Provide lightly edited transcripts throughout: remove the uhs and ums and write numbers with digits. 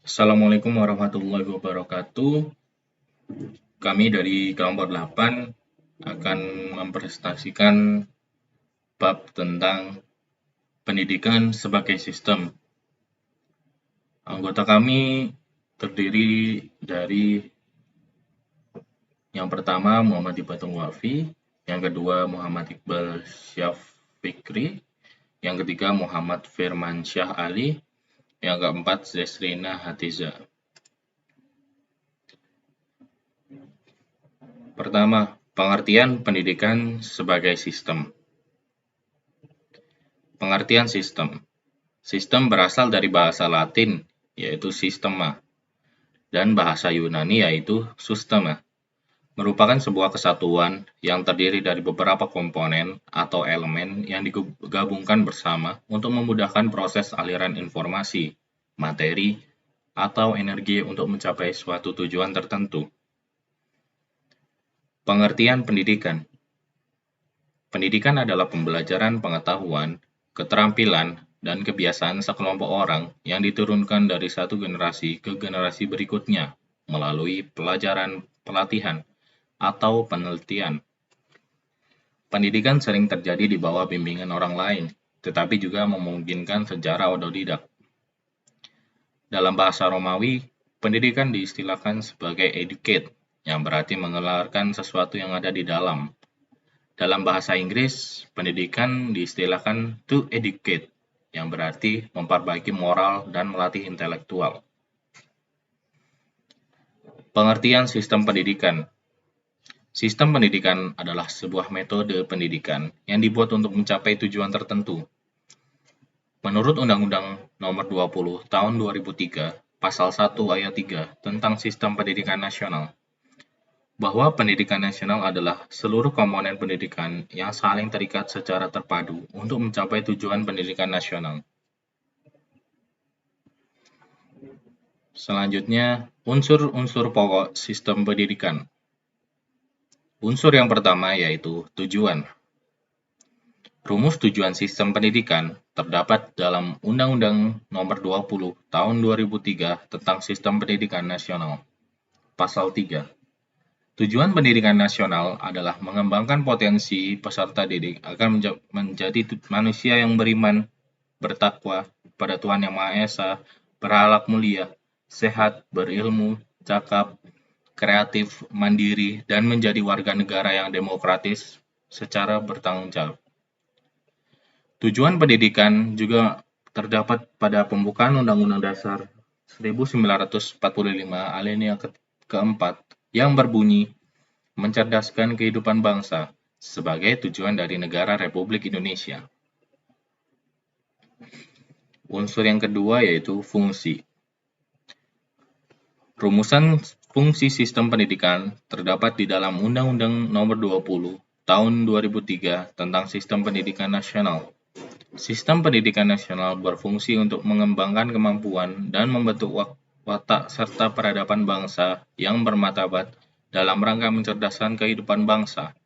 Assalamualaikum warahmatullahi wabarakatuh. Kami dari kelompok 8 akan mempresentasikan bab tentang pendidikan sebagai sistem. Anggota kami terdiri dari yang pertama Muhammad Ibatung Wafi, yang kedua Muhammad Iqbal Syafikri, yang ketiga Muhammad Firmansyah Ali, yang keempat Zesrina Hatiza. Pertama, pengertian pendidikan sebagai sistem. Pengertian sistem. Sistem berasal dari bahasa Latin, yaitu sistema, dan bahasa Yunani yaitu sustema, merupakan sebuah kesatuan yang terdiri dari beberapa komponen atau elemen yang digabungkan bersama untuk memudahkan proses aliran informasi, materi, atau energi untuk mencapai suatu tujuan tertentu. Pengertian pendidikan. Pendidikan adalah pembelajaran pengetahuan, keterampilan, dan kebiasaan sekelompok orang yang diturunkan dari satu generasi ke generasi berikutnya melalui pelajaran, pelatihan, atau penelitian. Pendidikan sering terjadi di bawah bimbingan orang lain, tetapi juga memungkinkan secara otodidak. Dalam bahasa Romawi, pendidikan diistilahkan sebagai educate, yang berarti mengelarkan sesuatu yang ada di dalam. Dalam bahasa Inggris, pendidikan diistilahkan to educate, yang berarti memperbaiki moral dan melatih intelektual. Pengertian sistem pendidikan. Sistem pendidikan adalah sebuah metode pendidikan yang dibuat untuk mencapai tujuan tertentu. Menurut Undang-Undang Nomor 20 Tahun 2003, Pasal 1 Ayat 3 tentang Sistem Pendidikan Nasional, bahwa pendidikan nasional adalah seluruh komponen pendidikan yang saling terikat secara terpadu untuk mencapai tujuan pendidikan nasional. Selanjutnya, unsur-unsur pokok sistem pendidikan. Unsur yang pertama yaitu tujuan. Rumus tujuan sistem pendidikan terdapat dalam Undang-Undang Nomor 20 Tahun 2003 tentang Sistem Pendidikan Nasional. Pasal 3. Tujuan pendidikan nasional adalah mengembangkan potensi peserta didik agar menjadi manusia yang beriman, bertakwa pada Tuhan Yang Maha Esa, berakhlak mulia, sehat, berilmu, cakap, kreatif, mandiri, dan menjadi warga negara yang demokratis secara bertanggung jawab. Tujuan pendidikan juga terdapat pada pembukaan Undang-Undang Dasar 1945 alinea keempat yang berbunyi mencerdaskan kehidupan bangsa sebagai tujuan dari negara Republik Indonesia. Unsur yang kedua yaitu fungsi. Rumusan fungsi sistem pendidikan terdapat di dalam Undang-Undang Nomor 20 Tahun 2003 tentang Sistem Pendidikan Nasional. Sistem pendidikan nasional berfungsi untuk mengembangkan kemampuan dan membentuk watak serta peradaban bangsa yang bermartabat dalam rangka mencerdaskan kehidupan bangsa.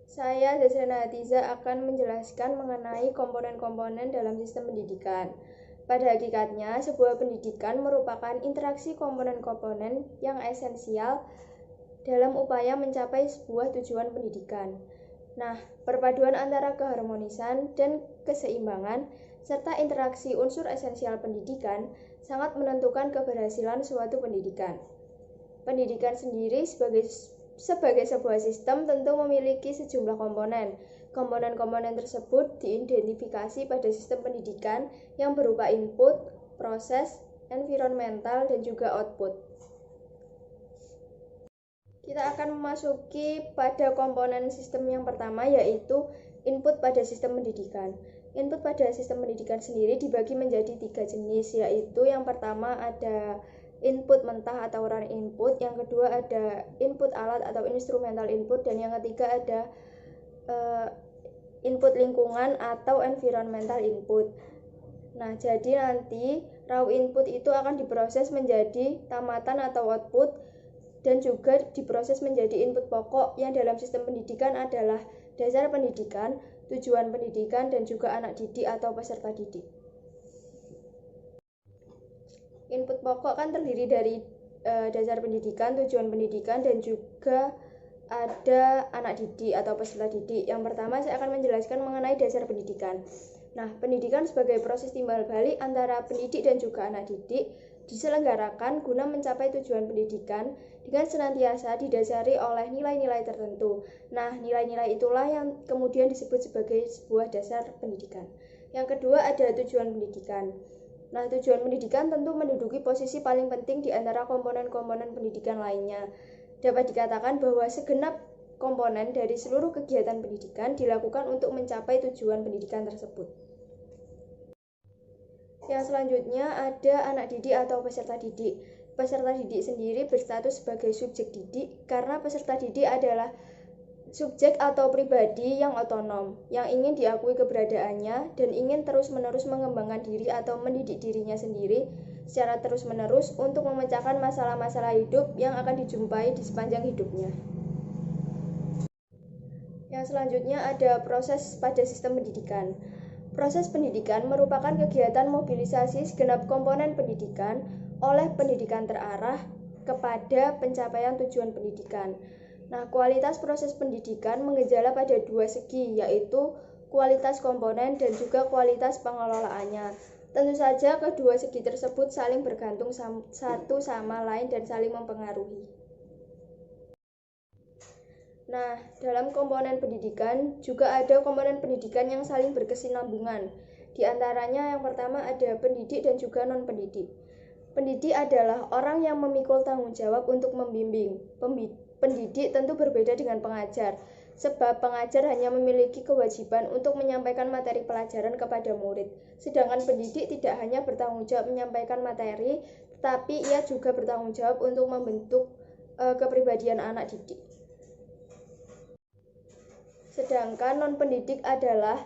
Saya, Zesrina Hatiza, akan menjelaskan mengenai komponen-komponen dalam sistem pendidikan. Pada hakikatnya, sebuah pendidikan merupakan interaksi komponen-komponen yang esensial dalam upaya mencapai sebuah tujuan pendidikan. Nah, perpaduan antara keharmonisan dan keseimbangan serta interaksi unsur esensial pendidikan sangat menentukan keberhasilan suatu pendidikan. Pendidikan sendiri sebagai sebuah sistem tentu memiliki sejumlah komponen. Komponen-komponen tersebut diidentifikasi pada sistem pendidikan yang berupa input, proses, environmental, dan juga output. Kita akan memasuki pada komponen sistem yang pertama yaitu input pada sistem pendidikan. Input pada sistem pendidikan sendiri dibagi menjadi 3 jenis, yaitu yang pertama ada input mentah atau raw input, yang kedua ada input alat atau instrumental input, dan yang ketiga ada input lingkungan atau environmental input. Nah, jadi nanti raw input itu akan diproses menjadi tamatan atau output dan juga diproses menjadi input pokok yang dalam sistem pendidikan adalah dasar pendidikan, tujuan pendidikan, dan juga anak didik atau peserta didik. Input pokok kan terdiri dari dasar pendidikan, tujuan pendidikan, dan juga ada anak didik atau peserta didik. Yang pertama saya akan menjelaskan mengenai dasar pendidikan. Nah, pendidikan sebagai proses timbal balik antara pendidik dan juga anak didik diselenggarakan guna mencapai tujuan pendidikan dengan senantiasa didasari oleh nilai-nilai tertentu. Nah, nilai-nilai itulah yang kemudian disebut sebagai sebuah dasar pendidikan. Yang kedua ada tujuan pendidikan. Nah, tujuan pendidikan tentu menduduki posisi paling penting di antara komponen-komponen pendidikan lainnya. Dapat dikatakan bahwa segenap komponen dari seluruh kegiatan pendidikan dilakukan untuk mencapai tujuan pendidikan tersebut. Yang selanjutnya ada anak didik atau peserta didik. Peserta didik sendiri berstatus sebagai subjek didik karena peserta didik adalah subjek atau pribadi yang otonom, yang ingin diakui keberadaannya dan ingin terus-menerus mengembangkan diri atau mendidik dirinya sendiri secara terus-menerus untuk memecahkan masalah-masalah hidup yang akan dijumpai di sepanjang hidupnya. Yang selanjutnya ada proses pada sistem pendidikan. Proses pendidikan merupakan kegiatan mobilisasi segenap komponen pendidikan oleh pendidikan terarah kepada pencapaian tujuan pendidikan. Nah, kualitas proses pendidikan mengejala pada dua segi, yaitu kualitas komponen dan juga kualitas pengelolaannya. Tentu saja kedua segi tersebut saling bergantung satu sama lain dan saling mempengaruhi. Nah, dalam komponen pendidikan juga ada komponen pendidikan yang saling berkesinambungan. Di antaranya yang pertama ada pendidik dan juga non-pendidik. Pendidik adalah orang yang memikul tanggung jawab untuk membimbing. Pendidik tentu berbeda dengan pengajar, sebab pengajar hanya memiliki kewajiban untuk menyampaikan materi pelajaran kepada murid. Sedangkan pendidik tidak hanya bertanggung jawab menyampaikan materi, tetapi ia juga bertanggung jawab untuk membentuk kepribadian anak didik. Sedangkan non-pendidik adalah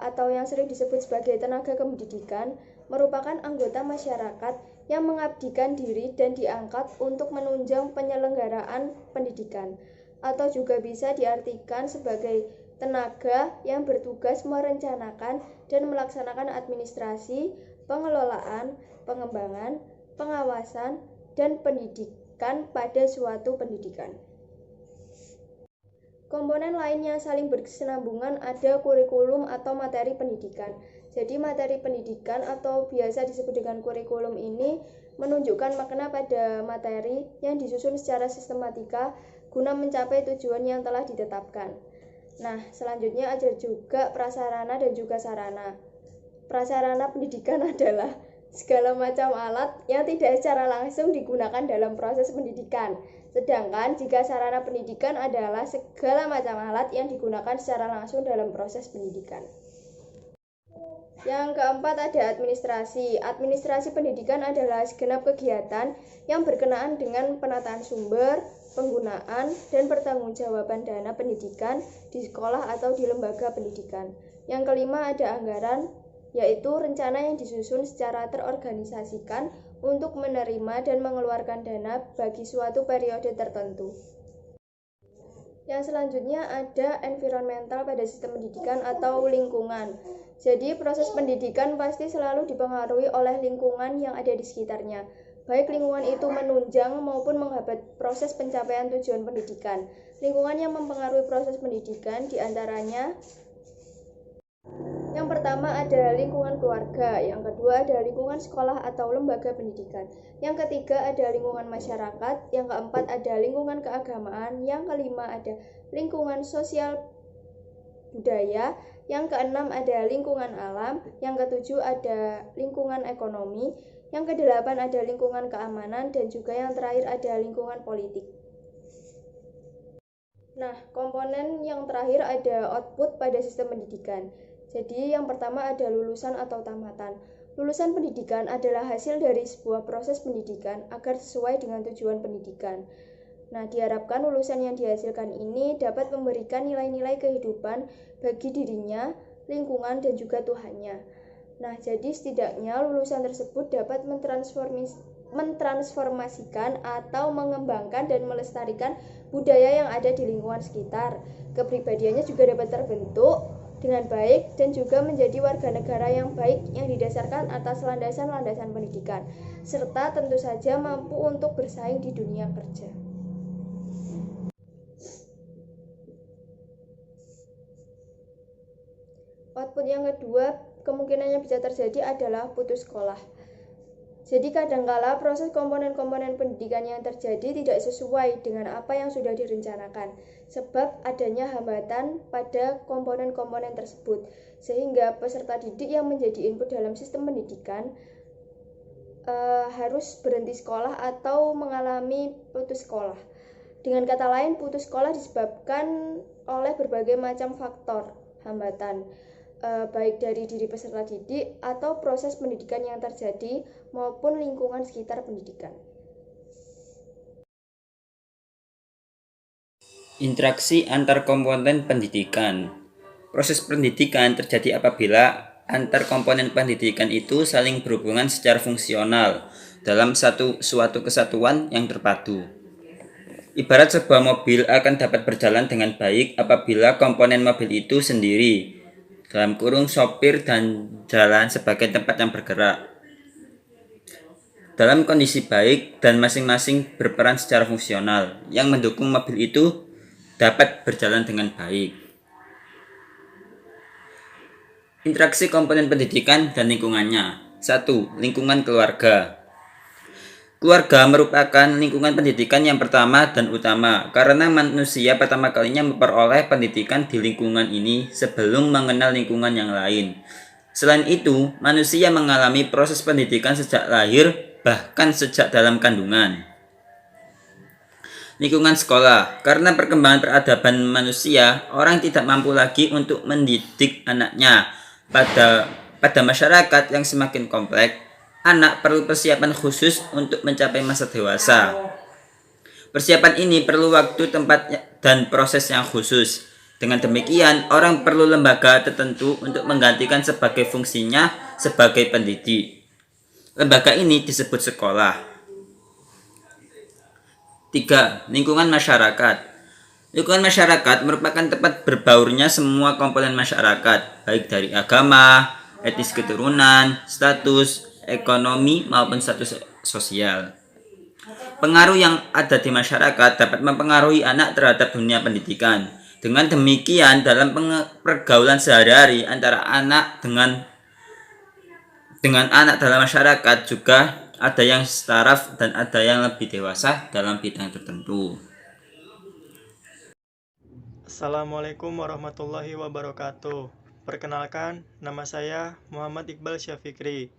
atau yang sering disebut sebagai tenaga kependidikan, merupakan anggota masyarakat yang mengabdikan diri dan diangkat untuk menunjang penyelenggaraan pendidikan, atau juga bisa diartikan sebagai tenaga yang bertugas merencanakan dan melaksanakan administrasi, pengelolaan, pengembangan, pengawasan, dan pendidikan pada suatu pendidikan. Komponen lain yang saling berkesinambungan ada kurikulum atau materi pendidikan. Jadi materi pendidikan atau biasa disebut dengan kurikulum ini menunjukkan makna pada materi yang disusun secara sistematika guna mencapai tujuan yang telah ditetapkan. Nah, selanjutnya ada juga prasarana dan juga sarana. Prasarana pendidikan adalah segala macam alat yang tidak secara langsung digunakan dalam proses pendidikan. Sedangkan jika sarana pendidikan adalah segala macam alat yang digunakan secara langsung dalam proses pendidikan. Yang keempat ada administrasi. Administrasi pendidikan adalah segenap kegiatan yang berkenaan dengan penataan sumber, penggunaan, dan pertanggungjawaban dana pendidikan di sekolah atau di lembaga pendidikan. Yang kelima ada anggaran, yaitu rencana yang disusun secara terorganisasikan untuk menerima dan mengeluarkan dana bagi suatu periode tertentu. Yang selanjutnya ada environmental pada sistem pendidikan atau lingkungan. Jadi proses pendidikan pasti selalu dipengaruhi oleh lingkungan yang ada di sekitarnya. Baik lingkungan itu menunjang maupun menghambat proses pencapaian tujuan pendidikan. Lingkungan yang mempengaruhi proses pendidikan diantaranya yang pertama ada lingkungan keluarga, yang kedua ada lingkungan sekolah atau lembaga pendidikan, yang ketiga ada lingkungan masyarakat, yang keempat ada lingkungan keagamaan, yang kelima ada lingkungan sosial budaya, yang keenam ada lingkungan alam, yang ketujuh ada lingkungan ekonomi, yang kedelapan ada lingkungan keamanan, dan juga yang terakhir ada lingkungan politik. Nah, komponen yang terakhir ada output pada sistem pendidikan. Jadi yang pertama ada lulusan atau tamatan. Lulusan pendidikan adalah hasil dari sebuah proses pendidikan agar sesuai dengan tujuan pendidikan. Nah, diharapkan lulusan yang dihasilkan ini dapat memberikan nilai-nilai kehidupan bagi dirinya, lingkungan, dan juga Tuhannya. Nah, jadi setidaknya lulusan tersebut dapat mentransformasikan atau mengembangkan dan melestarikan budaya yang ada di lingkungan sekitar. Kepribadiannya juga dapat terbentuk dengan baik dan juga menjadi warga negara yang baik yang didasarkan atas landasan-landasan pendidikan, serta tentu saja mampu untuk bersaing di dunia kerja. Output yang kedua kemungkinan yang bisa terjadi adalah putus sekolah. Jadi kadangkala proses komponen-komponen pendidikan yang terjadi tidak sesuai dengan apa yang sudah direncanakan, sebab adanya hambatan pada komponen-komponen tersebut, sehingga peserta didik yang menjadi input dalam sistem pendidikan harus berhenti sekolah atau mengalami putus sekolah. Dengan kata lain, putus sekolah disebabkan oleh berbagai macam faktor hambatan, baik dari diri peserta didik atau proses pendidikan yang terjadi maupun lingkungan sekitar pendidikan. Interaksi antar komponen pendidikan. Proses pendidikan terjadi apabila antar komponen pendidikan itu saling berhubungan secara fungsional dalam suatu kesatuan yang terpadu. Ibarat sebuah mobil akan dapat berjalan dengan baik apabila komponen mobil itu sendiri, dalam kurung sopir dan jalan sebagai tempat yang bergerak, dalam kondisi baik dan masing-masing berperan secara fungsional yang mendukung mobil itu dapat berjalan dengan baik. Interaksi komponen pendidikan dan lingkungannya. 1. Lingkungan keluarga. Keluarga merupakan lingkungan pendidikan yang pertama dan utama karena manusia pertama kalinya memperoleh pendidikan di lingkungan ini sebelum mengenal lingkungan yang lain. Selain itu, manusia mengalami proses pendidikan sejak lahir, bahkan sejak dalam kandungan. Lingkungan sekolah. Karena perkembangan peradaban manusia, orang tidak mampu lagi untuk mendidik anaknya. Pada masyarakat yang semakin kompleks, anak perlu persiapan khusus untuk mencapai masa dewasa. Persiapan ini perlu waktu, tempat, dan proses yang khusus. Dengan demikian, orang perlu lembaga tertentu untuk menggantikan sebagai fungsinya sebagai pendidik. Lembaga ini disebut sekolah. 3. Lingkungan masyarakat. Lingkungan masyarakat merupakan tempat berbaurnya semua komponen masyarakat, baik dari agama, etnis keturunan, status, ekonomi, maupun status sosial. Pengaruh yang ada di masyarakat dapat mempengaruhi anak terhadap dunia pendidikan. Dengan demikian, dalam pergaulan sehari-hari antara anak dengan anak dalam masyarakat juga ada yang setaraf dan ada yang lebih dewasa dalam bidang tertentu. Assalamualaikum warahmatullahi wabarakatuh. Perkenalkan, nama saya Muhammad Iqbal Syafikri,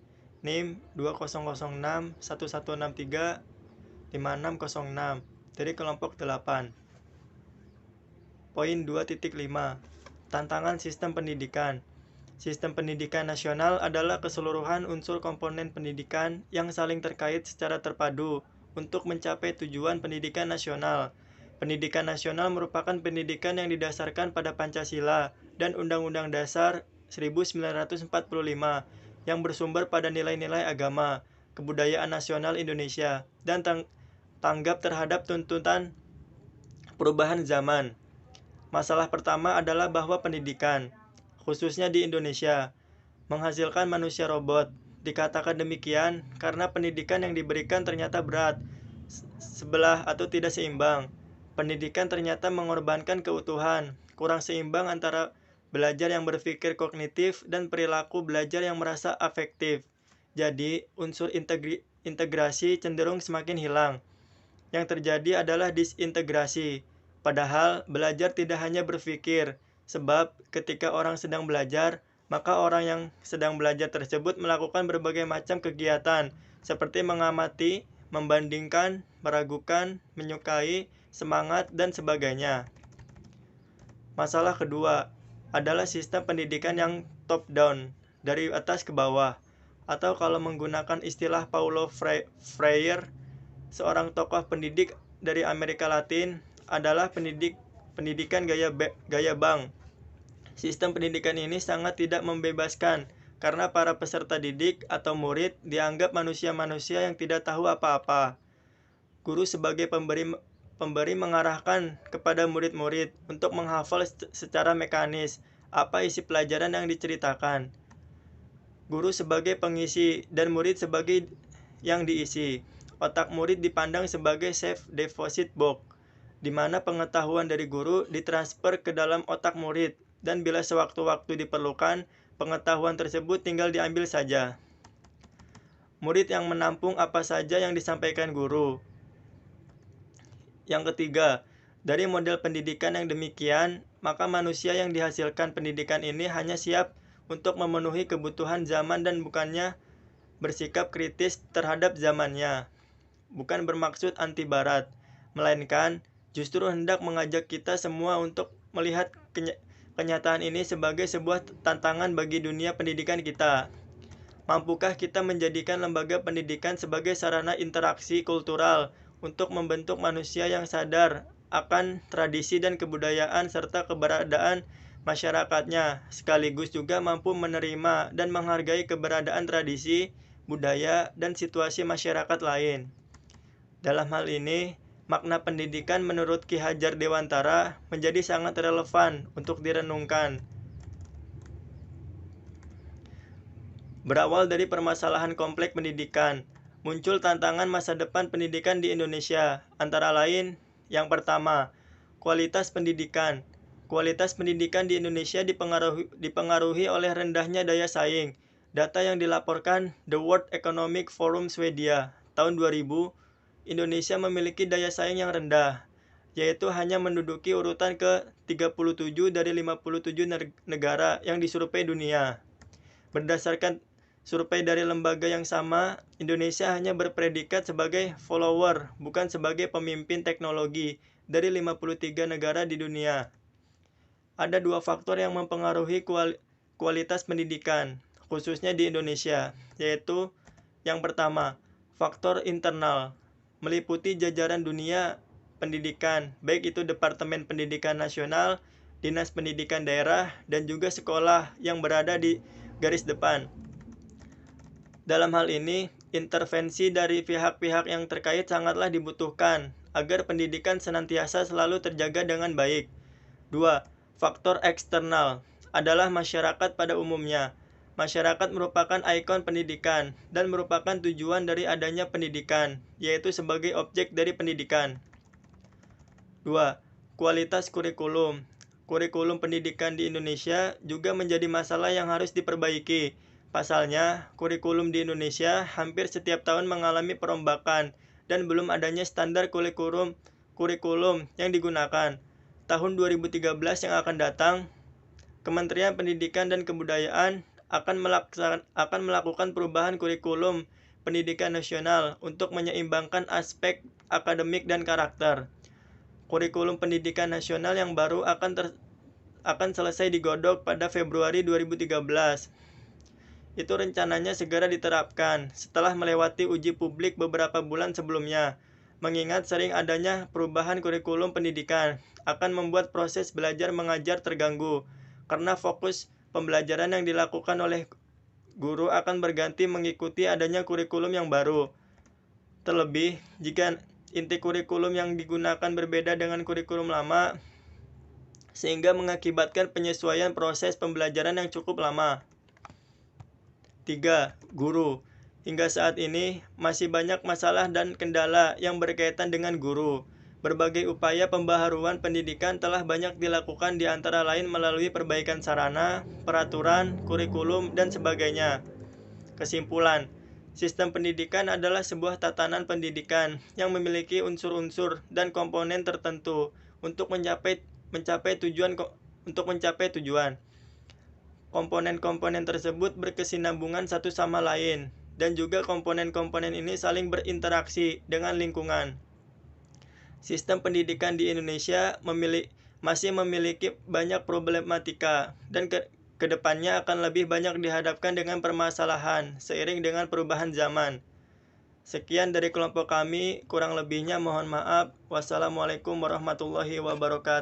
NIM 200611635606 dari kelompok 8. Poin 2.5. Tantangan sistem pendidikan. Sistem pendidikan nasional adalah keseluruhan unsur komponen pendidikan yang saling terkait secara terpadu untuk mencapai tujuan pendidikan nasional. Pendidikan nasional merupakan pendidikan yang didasarkan pada Pancasila dan Undang-Undang Dasar 1945 yang bersumber pada nilai-nilai agama, kebudayaan nasional Indonesia, dan tanggap terhadap tuntutan perubahan zaman. Masalah pertama adalah bahwa pendidikan, khususnya di Indonesia, menghasilkan manusia robot. Dikatakan demikian karena pendidikan yang diberikan ternyata berat, sebelah atau tidak seimbang. Pendidikan ternyata mengorbankan keutuhan, kurang seimbang antara belajar yang berpikir kognitif dan perilaku belajar yang merasa afektif. Jadi, unsur integrasi cenderung semakin hilang. Yang terjadi adalah disintegrasi. Padahal, belajar tidak hanya berpikir, sebab ketika orang sedang belajar, maka orang yang sedang belajar tersebut melakukan berbagai macam kegiatan, seperti mengamati, membandingkan, meragukan, menyukai, semangat, dan sebagainya. Masalah kedua adalah sistem pendidikan yang top-down, dari atas ke bawah, atau kalau menggunakan istilah Paulo Freire, seorang tokoh pendidik dari Amerika Latin, adalah pendidikan gaya bank. Sistem pendidikan ini sangat tidak membebaskan, karena para peserta didik atau murid dianggap manusia-manusia yang tidak tahu apa-apa. Guru sebagai pemberi mengarahkan kepada murid-murid untuk menghafal secara mekanis apa isi pelajaran yang diceritakan. Guru sebagai pengisi dan murid sebagai yang diisi. Otak murid dipandang sebagai safe deposit box, di mana pengetahuan dari guru ditransfer ke dalam otak murid, dan bila sewaktu-waktu diperlukan, pengetahuan tersebut tinggal diambil saja. Murid yang menampung apa saja yang disampaikan guru. Yang ketiga, dari model pendidikan yang demikian, maka manusia yang dihasilkan pendidikan ini hanya siap untuk memenuhi kebutuhan zaman dan bukannya bersikap kritis terhadap zamannya. Bukan bermaksud anti barat, melainkan justru hendak mengajak kita semua untuk melihat kenyataan ini sebagai sebuah tantangan bagi dunia pendidikan kita. Mampukah kita menjadikan lembaga pendidikan sebagai sarana interaksi kultural untuk membentuk manusia yang sadar akan tradisi dan kebudayaan serta keberadaan masyarakatnya, sekaligus juga mampu menerima dan menghargai keberadaan tradisi, budaya, dan situasi masyarakat lain. Dalam hal ini, makna pendidikan menurut Ki Hajar Dewantara menjadi sangat relevan untuk direnungkan. Berawal dari permasalahan kompleks pendidikan, muncul tantangan masa depan pendidikan di Indonesia, antara lain, yang pertama, kualitas pendidikan. Kualitas pendidikan di Indonesia dipengaruhi oleh rendahnya daya saing. Data yang dilaporkan The World Economic Forum Swedia tahun 2000, Indonesia memiliki daya saing yang rendah, yaitu hanya menduduki urutan ke-37 dari 57 negara yang disurvei dunia. Berdasarkan survei dari lembaga yang sama, Indonesia hanya berpredikat sebagai follower, bukan sebagai pemimpin teknologi dari 53 negara di dunia. Ada dua faktor yang mempengaruhi kualitas pendidikan, khususnya di Indonesia, yaitu yang pertama, faktor internal, meliputi jajaran dunia pendidikan, baik itu Departemen Pendidikan Nasional, Dinas Pendidikan Daerah, dan juga sekolah yang berada di garis depan. Dalam hal ini, intervensi dari pihak-pihak yang terkait sangatlah dibutuhkan agar pendidikan senantiasa selalu terjaga dengan baik. 2. Faktor eksternal adalah masyarakat pada umumnya. Masyarakat merupakan ikon pendidikan dan merupakan tujuan dari adanya pendidikan, yaitu sebagai objek dari pendidikan. 2. Kualitas kurikulum. Kurikulum pendidikan di Indonesia juga menjadi masalah yang harus diperbaiki. Pasalnya, kurikulum di Indonesia hampir setiap tahun mengalami perombakan dan belum adanya standar kurikulum yang digunakan. Tahun 2013 yang akan datang, Kementerian Pendidikan dan Kebudayaan akan melakukan perubahan kurikulum pendidikan nasional untuk menyeimbangkan aspek akademik dan karakter. Kurikulum pendidikan nasional yang baru akan selesai digodok pada Februari 2013. Itu rencananya segera diterapkan setelah melewati uji publik beberapa bulan sebelumnya. Mengingat sering adanya perubahan kurikulum pendidikan akan membuat proses belajar mengajar terganggu, karena fokus pembelajaran yang dilakukan oleh guru akan berganti mengikuti adanya kurikulum yang baru. Terlebih, jika inti kurikulum yang digunakan berbeda dengan kurikulum lama, sehingga mengakibatkan penyesuaian proses pembelajaran yang cukup lama. 3. Guru. Hingga saat ini, masih banyak masalah dan kendala yang berkaitan dengan guru. Berbagai upaya pembaharuan pendidikan telah banyak dilakukan, di antara lain melalui perbaikan sarana, peraturan, kurikulum, dan sebagainya. Kesimpulan, sistem pendidikan adalah sebuah tatanan pendidikan yang memiliki unsur-unsur dan komponen tertentu untuk mencapai tujuan. Komponen-komponen tersebut berkesinambungan satu sama lain, dan juga komponen-komponen ini saling berinteraksi dengan lingkungan. Sistem pendidikan di Indonesia masih memiliki banyak problematika, dan kedepannya akan lebih banyak dihadapkan dengan permasalahan seiring dengan perubahan zaman. Sekian dari kelompok kami, kurang lebihnya mohon maaf. Wassalamualaikum warahmatullahi wabarakatuh.